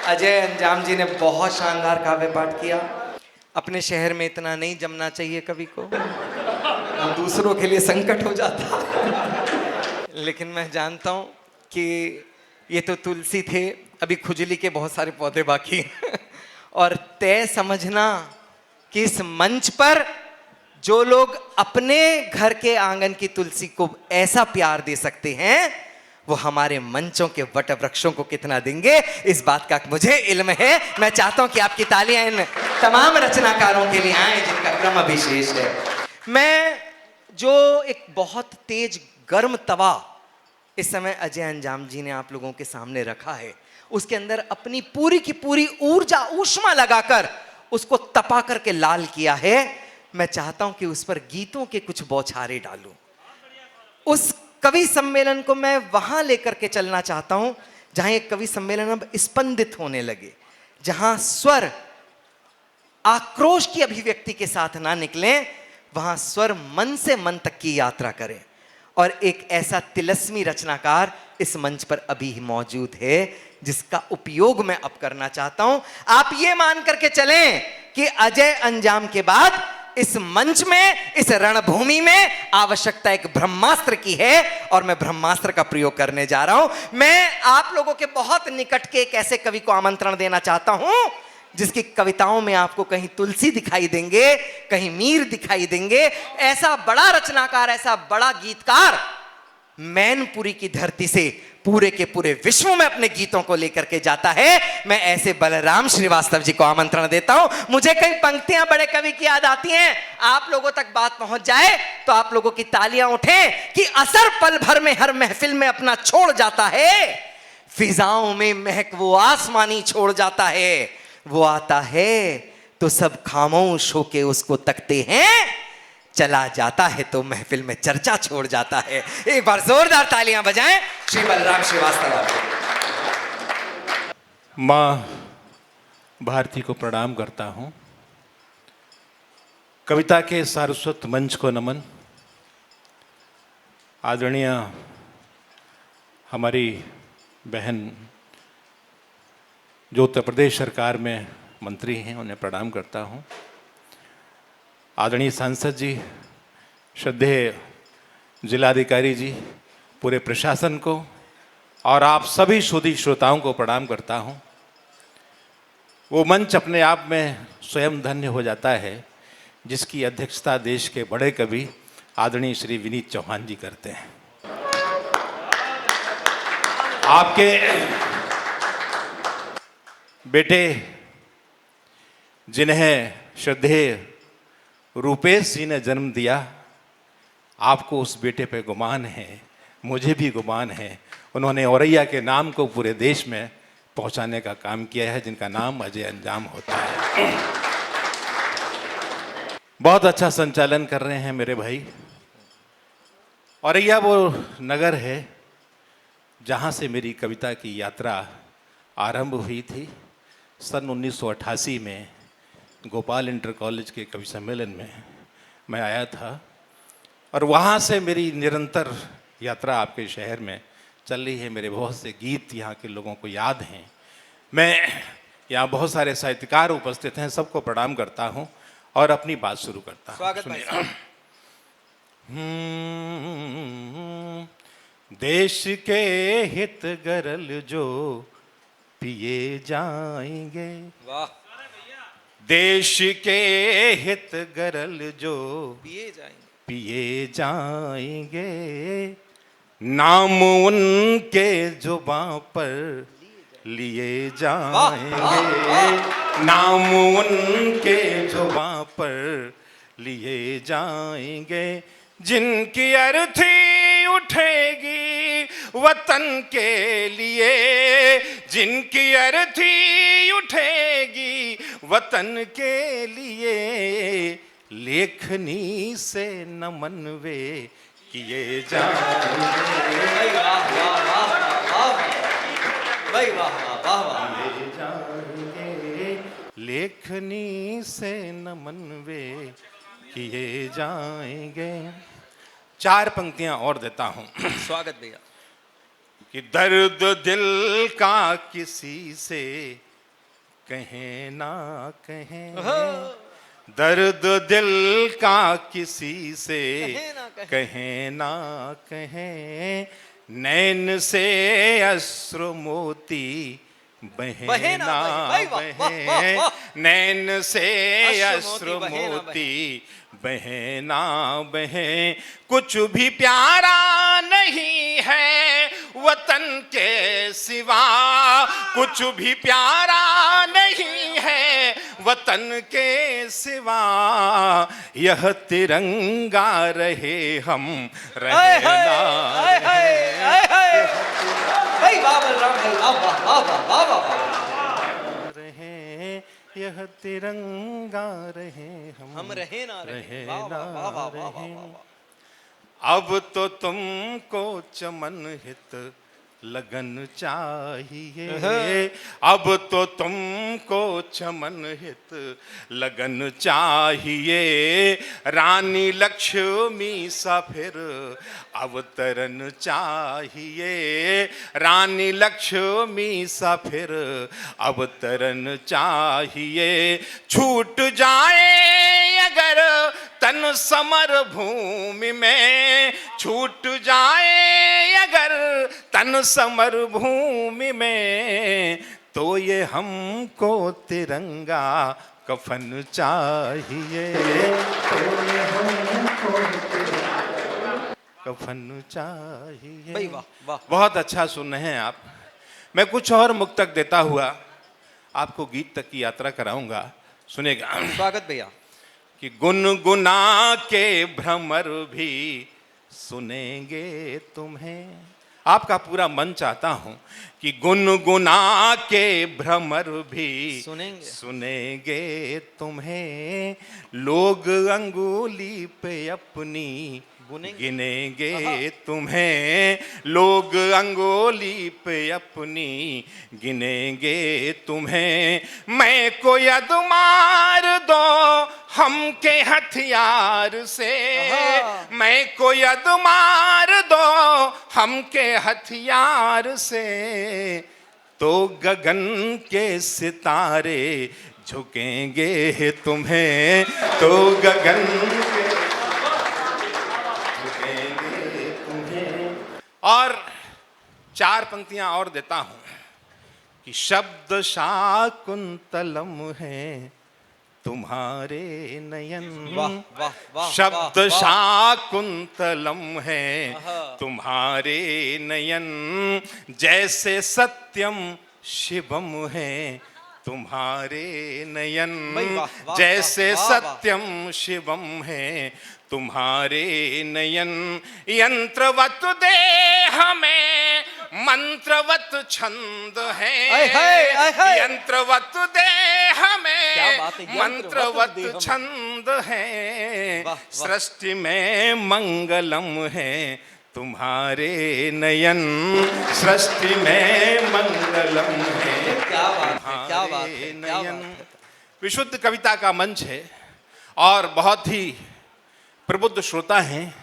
अजय अंजाम जी ने बहुत शानदार काव्य पाठ किया। अपने शहर में इतना नहीं जमना चाहिए कवि को, दूसरों के लिए संकट हो जाता। लेकिन मैं जानता हूं कि ये तो तुलसी थे, अभी खुजली के बहुत सारे पौधे बाकी हैं। और तय समझना कि इस मंच पर जो लोग अपने घर के आंगन की तुलसी को ऐसा प्यार दे सकते हैं, वो हमारे मंचों के वट वृक्षों को कितना देंगे, इस बात का मुझे इल्म है। मैं चाहता हूं कि आपकी तालियां इन तमाम रचनाकारों के लिए आए जिनका क्रम अभी शेष है। मैं जो एक बहुत तेज गर्म तवा इस समय अजय अंजाम जी ने आप लोगों के सामने रखा है, उसके अंदर अपनी पूरी की पूरी ऊर्जा ऊष्मा लगाकर उसको तपा करके लाल किया है। मैं चाहता हूं कि उस पर गीतों के कुछ बौछारे डालूं। उस कवि सम्मेलन को मैं वहां लेकर के चलना चाहता हूं जहां एक कवि सम्मेलन अब स्पंदित होने लगे, जहां स्वर आक्रोश की अभिव्यक्ति के साथ ना निकले, वहां स्वर मन से मन तक की यात्रा करें। और एक ऐसा तिलस्मी रचनाकार इस मंच पर अभी मौजूद है जिसका उपयोग मैं अब करना चाहता हूं। आप ये मान करके चलें कि अजय अंजाम के बाद इस मंच में, इस रणभूमि में आवश्यकता एक ब्रह्मास्त्र की है और मैं ब्रह्मास्त्र का प्रयोग करने जा रहा हूं। मैं आप लोगों के बहुत निकट के एक ऐसे कवि को आमंत्रण देना चाहता हूं जिसकी कविताओं में आपको कहीं तुलसी दिखाई देंगे, कहीं मीर दिखाई देंगे। ऐसा बड़ा रचनाकार, ऐसा बड़ा गीतकार मैनपुरी की धरती से पूरे के पूरे विश्व में अपने गीतों को लेकर के जाता है। मैं ऐसे बलराम श्रीवास्तव जी को आमंत्रण देता हूं। मुझे कई पंक्तियां बड़े कवि की याद आती हैं, आप लोगों तक बात पहुंच जाए तो आप लोगों की तालियां उठें कि असर पल भर में हर महफिल में अपना छोड़ जाता है, फिजाओं में महक वो आसमानी छोड़ जाता है, वो आता है तो सब खामोश होके उसको तकते हैं, चला जाता है तो महफिल में चर्चा छोड़ जाता है। एक बार जोरदार तालियां बजाएं श्री बलराम श्रीवास्तव। माँ भारती को प्रणाम करता हूँ। कविता के सारस्वत मंच को नमन। आदरणीय हमारी बहन जो उत्तर प्रदेश सरकार में मंत्री हैं, उन्हें प्रणाम करता हूँ। आदरणीय सांसद जी, श्रद्धेय जिलाधिकारी जी, पूरे प्रशासन को और आप सभी सुधी श्रोताओं को प्रणाम करता हूँ। वो मंच अपने आप में स्वयं धन्य हो जाता है जिसकी अध्यक्षता देश के बड़े कवि आदरणीय श्री विनीत चौहान जी करते हैं। आपके बेटे जिन्हें श्रद्धेय रूपेश जी ने जन्म दिया, आपको उस बेटे पे गुमान है, मुझे भी गुमान है। उन्होंने औरैया के नाम को पूरे देश में पहुंचाने का काम किया है, जिनका नाम अजय अंजाम होता है। बहुत अच्छा संचालन कर रहे हैं मेरे भाई। औरैया वो नगर है जहां से मेरी कविता की यात्रा आरंभ हुई थी। सन 1988 में गोपाल इंटर कॉलेज के कवि सम्मेलन में मैं आया था और वहाँ से मेरी निरंतर यात्रा आपके शहर में चल रही है। मेरे बहुत से गीत यहाँ के लोगों को याद हैं। मैं यहाँ बहुत सारे साहित्यकार उपस्थित हैं, सबको प्रणाम करता हूँ और अपनी बात शुरू करता हूँ। स्वागत भाई। देश के हित गरल जो पिए जाएंगे, वाह। देश के हित गरल जो पिए जाएंगे, नाम उनके जुबां पर लिए जाएंगे, नाम उनके जुबां पर लिए जाएंगे। जिनकी अर्थी उठेगी वतन के लिए, जिनकी अर्थी उठेगी वतन के लिए, लेखनी से नमन वे किए जाएंगे, लेखनी से नमन वे किए जाएंगे। चार पंक्तियां और देता हूं। स्वागत भैया। कि दर्द दिल का किसी से कहें ना कहें, ओहो, दर्द दिल का किसी से कहें ना कहें। कहें ना कहें, नैन से अश्रु मोती बहे बहे ना ना बहे। भाई वाह, वाह, वाह, बहे, वाह। नैन से अश्रु अश्रु मोती बहे ना मोती बहे ना बहे, कुछ भी प्यारा नहीं है वतन के सिवा, कुछ भी प्यारा नहीं है वतन के सिवा, यह तिरंगा रहे हम हाय रहे हाय ना हाय हाय रहे, हाय हाय। भाई वाह बलराम भाई, वाह वाह वाह वाह वाह वाह। रहे यह तिरंगा रहे हम रहे ना रहे, रहे वाह ना वाह वाह वाह वाह वाह रहे। वाह। अब तो तुमको चमन हित लगन चाहिए, अब तो तुमको चमन हित लगन चाहिए, रानी लक्ष्मी सा फिर अवतरण चाहिए, रानी लक्ष्मी सा फिर अवतरण चाहिए, छूट जाए अगर तन समर भूमि में, छूट जाए अगर तन समर भूमि में, तो ये हमको तिरंगा कफन चाहिए, तो ये हमको कफन चाहिए। भाई वाह वाह। बहुत अच्छा सुन रहे हैं आप। मैं कुछ और मुक्तक देता हुआ आपको गीत तक की यात्रा कराऊंगा, सुनेगा। स्वागत भैया। कि गुनगुना के भ्रमर भी सुनेंगे तुम्हें, आपका पूरा मन चाहता हूं कि गुनगुना के भ्रमर भी सुनेंगे। सुनेंगे तुम्हें, लोग अंगुली पे अपनी गुनेंगे। गिनेंगे तुम्हें, लोग अंगुली पे अपनी गिनेंगे तुम्हें, मैं को यद मार दो हम के हथियार से, मैं को यद मार दो हम के हथियार से, तो गगन के सितारे झुकेंगे तुम्हें, तो गगन के झुकेंगे तुम्हें। और चार पंक्तियां और देता हूं कि शब्द शाकुंतलम है तुम्हारे नयन, वाह वाह वाह। शब्द वाह, वाह। शाकुंतलम है आहा। तुम्हारे नयन, जैसे सत्यम शिवम है तुम्हारे नयन, भाई वाह, वाह, जैसे वाह, वाह, सत्यम शिवम है तुम्हारे नयन, यंत्रवत देह में मंत्रवत छंद है, आय हाय, आय हाय। यंत्रवत देह में क्या बात है, यंत्रवत मंत्रवत देह में। छंद है, वाह, वाह। सृष्टि में मंगलम है तुम्हारे नयन, सृष्टि में मंगलम है क्या बात है, क्या बात है, क्या नयन। बात है। विशुद्ध कविता का मंच है और बहुत ही प्रबुद्ध श्रोता हैं,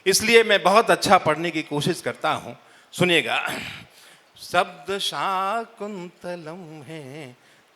इसलिए मैं बहुत अच्छा पढ़ने की कोशिश करता हूं, सुनिएगा। शब्द शाकुंतलम है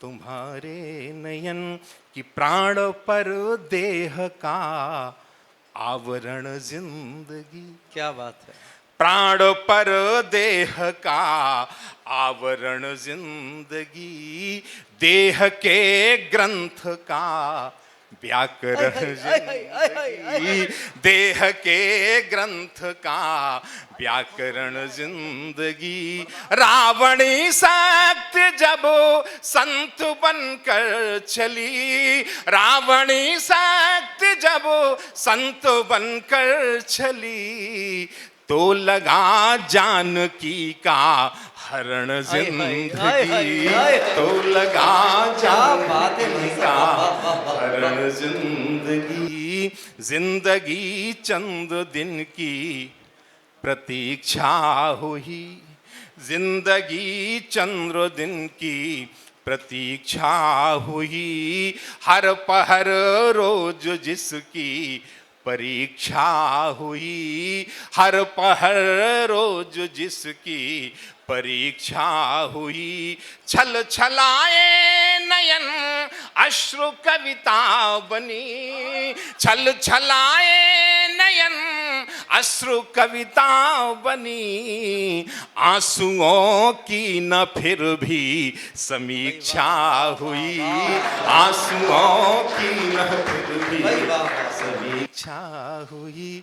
तुम्हारे नयन, कि प्राण पर देह का आवरण जिंदगी, क्या बात है। प्राण पर देह का आवरण जिंदगी, देह के ग्रंथ का व्याकरण जिंदगी, देह के ग्रंथ का व्याकरण जिंदगी, रावणी शक्ति जब संत बनकर चली, रावणी शक्ति जब संत बनकर चली, तो लगा जानकी का हरण जिंदगी, तो लगा जानकी का हरण जिंदगी, जिंदगी चंद दिन की प्रतीक्षा हुई, जिंदगी चंद्र दिन की प्रतीक्षा हुई, हर पहर रोज जिसकी परीक्षा हुई, हर पहर रोज जिसकी परीक्षा हुई, छल छलाए नयन अश्रु कविता बनी, छल छलाए नयन अश्रु कविता बनी, आंसुओं की न फिर भी समीक्षा हुई, आंसुओं की न फिर भी समीक्षा हुई।